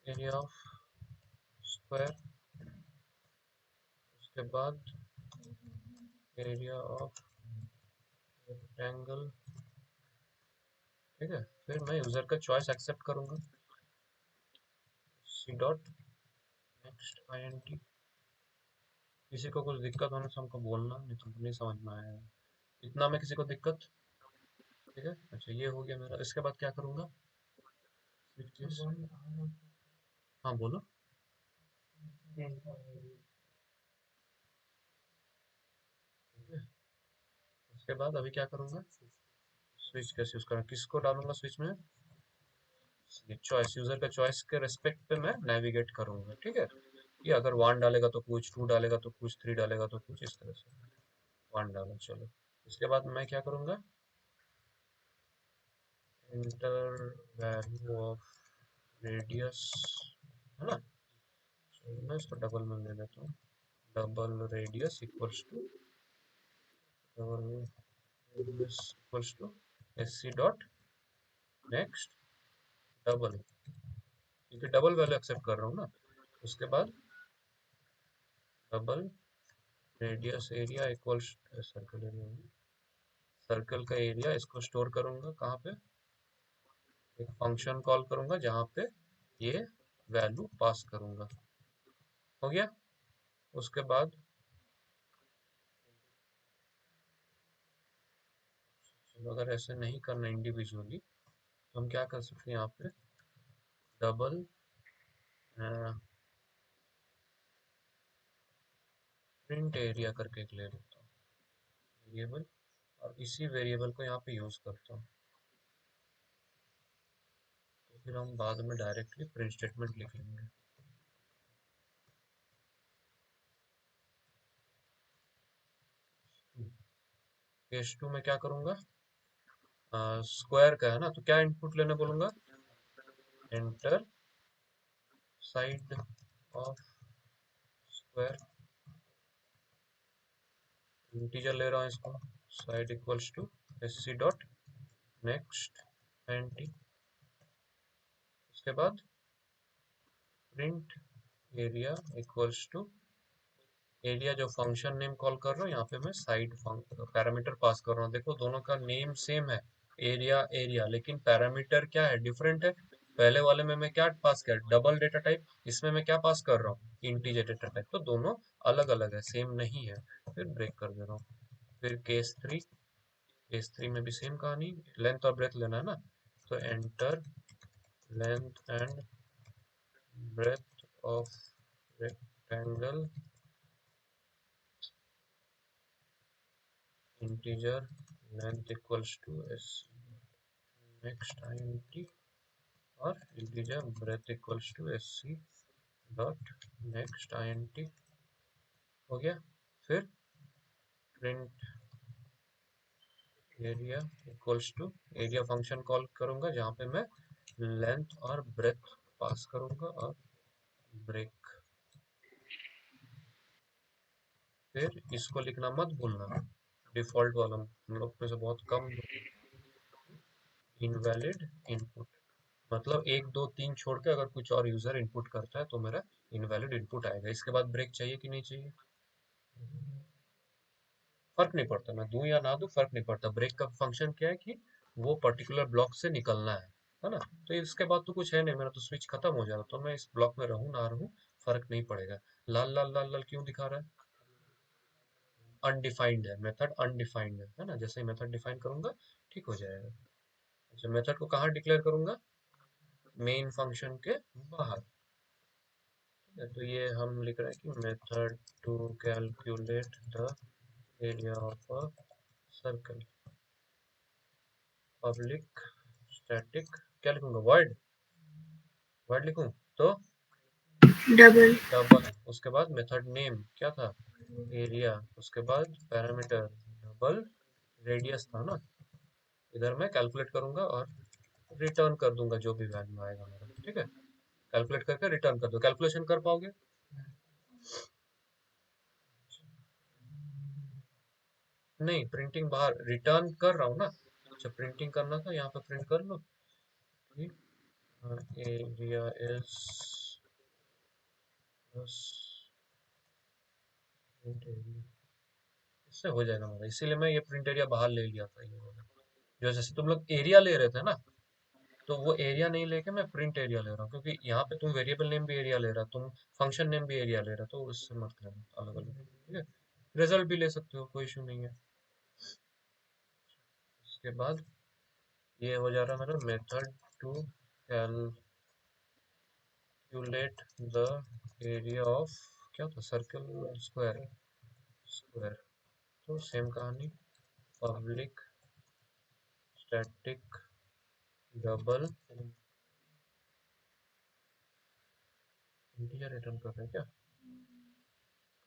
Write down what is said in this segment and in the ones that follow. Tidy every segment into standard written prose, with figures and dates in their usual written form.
Area of square, उसके बाद area of rectangle, ठीक है। फिर मैं यूजर का चॉइस एक्सेप्ट करूंगा, सी डॉट नेक्स्ट INT। किसी को कुछ दिक्कत होने से हमको बोलना, नहीं तो नहीं समझ में आया इतना में किसी को दिक्कत, ठीक है। अच्छा ये हो गया मेरा, इसके बाद क्या करूंगा, हाँ बोलो। उसके बाद अभी क्या करूंगा, स्विच कैसे यूज करूँ, किसको डालूंगा स्विच में, ये चॉइस, यूजर का चॉइस के रेस्पेक्ट पे मैं नेविगेट करूंगा, ठीक है। ये अगर 1 डालेगा तो कुछ, 2 डालेगा तो कुछ, 3 डालेगा तो कुछ, इस तरह से 1 डालो चलो। इसके बाद मैं क्या करूंगा, इंटर वैल्यू ऑफ रेडियस, है ना। चलो मैं इसको डबल में ले लेता हूँ, double radius equals to, double radius equals to SC dot next double, क्योंकि डबल वैल्यू एक्सेप्ट कर रहा हूँ ना। उसके बाद double radius area equals, circle area, circle का एरिया, इसको स्टोर करूंगा कहाँ पे, एक फंक्शन कॉल करूंगा जहाँ पे ये वैल्यू पास करूंगा, हो गया। उसके बाद चलो अगर ऐसे नहीं करना इंडिविजुअली तो हम क्या कर सकते हैं, यहाँ पे डबल प्रिंट एरिया करके एक ले लेता हूँ वेरिएबल, और इसी वेरिएबल को यहाँ पे यूज करता हूँ, तो फिर हम बाद में डायरेक्टली प्रिंट स्टेटमेंट लिख लेंगे। केस 2 में क्या करूंगा, स्क्वायर का है ना, तो क्या इनपुट लेने बोलूंगा, enter side of square, integer ले रहा हूँ इसको, side equals to SC dot next INT। उसके बाद print area equals to, area जो फंक्शन नेम कॉल कर रहा हूँ, यहाँ पे मैं साइड पैरामीटर पास कर रहा हूँ, देखो दोनों का नेम सेम है, एरिया एरिया, लेकिन पैरामीटर क्या है, डिफरेंट है। पहले वाले में मैं क्या पास किया, डबल डेटा टाइप, इसमें मैं क्या पास कर रहा हूँ, इंटीजर डेटा टाइप, तो दोनों अलग अलग है, सेम नहीं है। फिर ब्रेक कर दे रहा हूँ। फिर केस 3, केस 3 में भी सेम कहानी, लेंथ और ब्रेथ लेना है ना, तो enter length and breadth of rectangle integer length equals to s next int, और integer breadth equals to sc dot next int, हो गया। फिर print area equals to, area function call करूंगा जहाँ पे मैं लेंथ और ब्रेथ पास करूंगा, और ब्रेक। फिर इसको लिखना मत भूलना, डिफॉल्ट वाला हम लोग में से बहुत कम, इनवैलिड इनपुट, मतलब 1 2 3 छोड़ के अगर कुछ और यूजर इनपुट करता है तो मेरा इनवैलिड इनपुट आएगा। इसके बाद ब्रेक चाहिए कि नहीं चाहिए, फर्क नहीं पड़ता, मैं दूं या ना दूं फर्क नहीं पड़ता। ब्रेक का फंक्शन क्या है कि वो पर्टिकुलर ब्लॉक से निकलना है ना। तो इसके बाद तो कुछ है नहीं, मेरा तो स्विच खत्म हो जाएगा, तो मैं इस ब्लॉक में रहूं ना रहूं फर्क नहीं पड़ेगा। लाल लाल लाल लाल क्यों दिखा रहा है, अनडिफाइंड है, मेथड अनडिफाइंड है ना। जैसे ही मेथड डिफाइन करूंगा ठीक हो जाएगा। अच्छा मेथड को कहाँ डिक्लेयर करूंगा, मेन फंक्शन के बाहर। तो ये हम लिख रहे हैं कि method to calculate the area of a circle, public static, क्या लिखूंगा, वर्ड वर्ड लिखूं तो डबल डबल, उसके बाद मेथड नेम क्या था, एरिया, उसके बाद पैरामीटर डबल रेडियस था ना। इधर मैं कैलकुलेट करूंगा और रिटर्न कर दूंगा जो भी वैल्यू आएगा मेरा, ठीक है। कैलकुलेट करके रिटर्न कर दो, कैलकुलेशन कर पाओगे, नहीं प्रिंटिंग बाहर, रिटर्न कर रहा हूँ ना। अच्छा प्रिंटिंग करना था, यहाँ पे प्रिंट कर लो, area is plus print area, इससे हो जाएगा मेरा, इसीलिए मैं ये प्रिंट एरिया बाहर ले लिया था ये वाला। जो जैसे तुम लोग एरिया ले रहे थे ना, तो वो एरिया नहीं लेके मैं प्रिंट एरिया ले रहा हूँ, क्योंकि यहाँ पे तुम वेरिएबल नेम भी एरिया ले रहा, तुम फंक्शन नेम भी एरिया ले रहा, तो उससे मत लेना अलग अलग, ठीक है। रिजल्ट भी ले सकते हो, कोई इशू नहीं है। उसके बाद ये हो जा रहा है मेरा method to calculate the area of, क्या था, सर्कल, स्क्वायर, स्क्वायर। तो सेम कहानी, public static double, integer return कर रहे हैं क्या?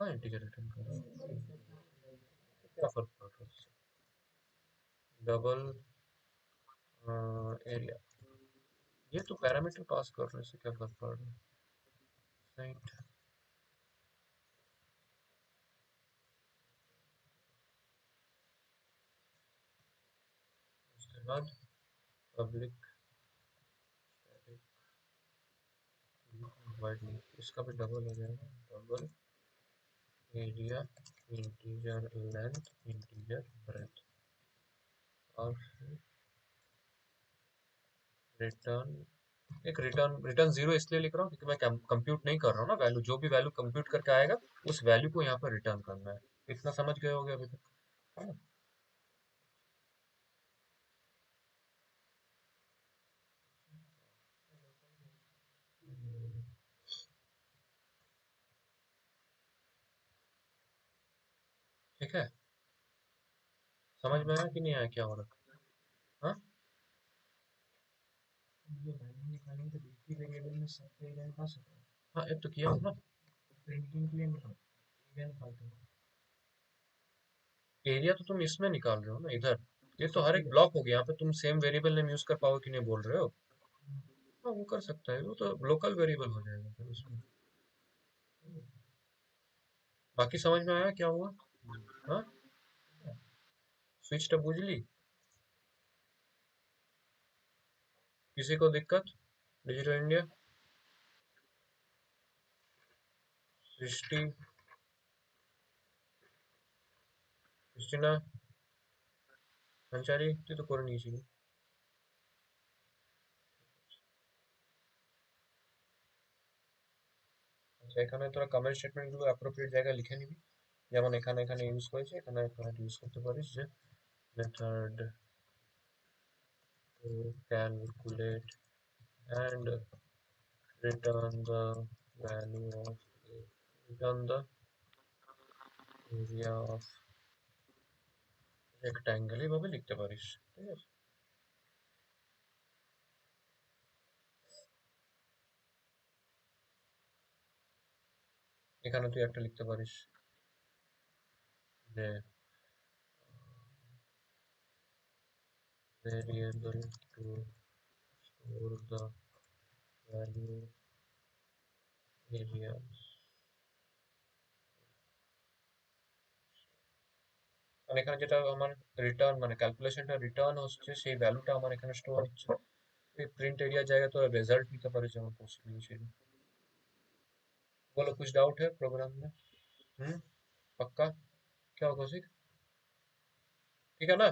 कहाँ इंटीजर रिटर्न कर रहे हैं? क्या फर्क पड़ रहा है इससे? डबल एरिया, ये तो पैरामीटर पास करने से क्या फर्क पड़ रहा है? राइट। उसके बाद पब्लिक वाइड लिंक, इसका भी डबल हो जाएगा, double area integer length integer breadth, और रिटर्न, एक रिटर्न, रिटर्न जीरो इसलिए लिख रहा हूँ क्योंकि मैं कंप्यूट नहीं कर रहा हूँ ना वैल्यू, जो भी वैल्यू कंप्यूट करके आएगा उस वैल्यू को यहाँ पर रिटर्न करना है। इतना समझ गए होगे अभी तक, है ना? ठीक है, समझ में आया कि नहीं आया क्या हो रहा है? हाँ, ये वैल्यू निकालेंगे तो दूसरी वेरिएबल में सब एरिया निकाल सकते हैं। हाँ ये तो किया हूँ ना। प्रिंटिंग के लिए निकाल एरिया निकालते हैं। एरिया तो तुम इसमें निकाल रहे हो ना इधर, ये तो हर एक ब्लॉक हो गया, यहाँ पे तुम सेम वेरिएबल नेम यूज कर पाओगे कि नहीं बोल रहे हो? हाँ वो कर सकता है, वो तो लोकल वेरिएबल हो जाएगा फिर उसमें। बाकी समझ में आया क्या हुआ? हाँ, स्विच टब बुझली, किसी को दिक्कत? डिजिटल इंडिया, सृष्टि, क्रिस्टिना, संचारी, তুই তো করে নিয়েছিলি। আচ্ছা, এখানে তোরা কমেন্ট স্টেটমেন্ট গুলো অ্যাপ্রোপ্রিয়েট জায়গায় লিখে নিবি, যেমন এখানে এখানে ইউজ করেছে, এখানে এখানে ইউজ করতে পারিস যে method to calculate and return the value of return the area of rectangle, এইভাবে লিখতে পারিস, ঠিক আছে। এখানে তুই একটা লিখতে পারিস যে variable to store the value area, মানে এখানে যেটা আমার রিটার্ন, মানে ক্যালকুলেশনটা রিটার্ন হচ্ছে সেই ভ্যালুটা আমার এখানে স্টোর হচ্ছে, এই প্রিন্ট এরিয়া জায়গায় তো রেজাল্ট নিতে পারিস যেমন পসিবল ছিল। बोलो कुछ डाउट है प्रोग्राम में? पक्का? क्या होगा, ठीक है ना?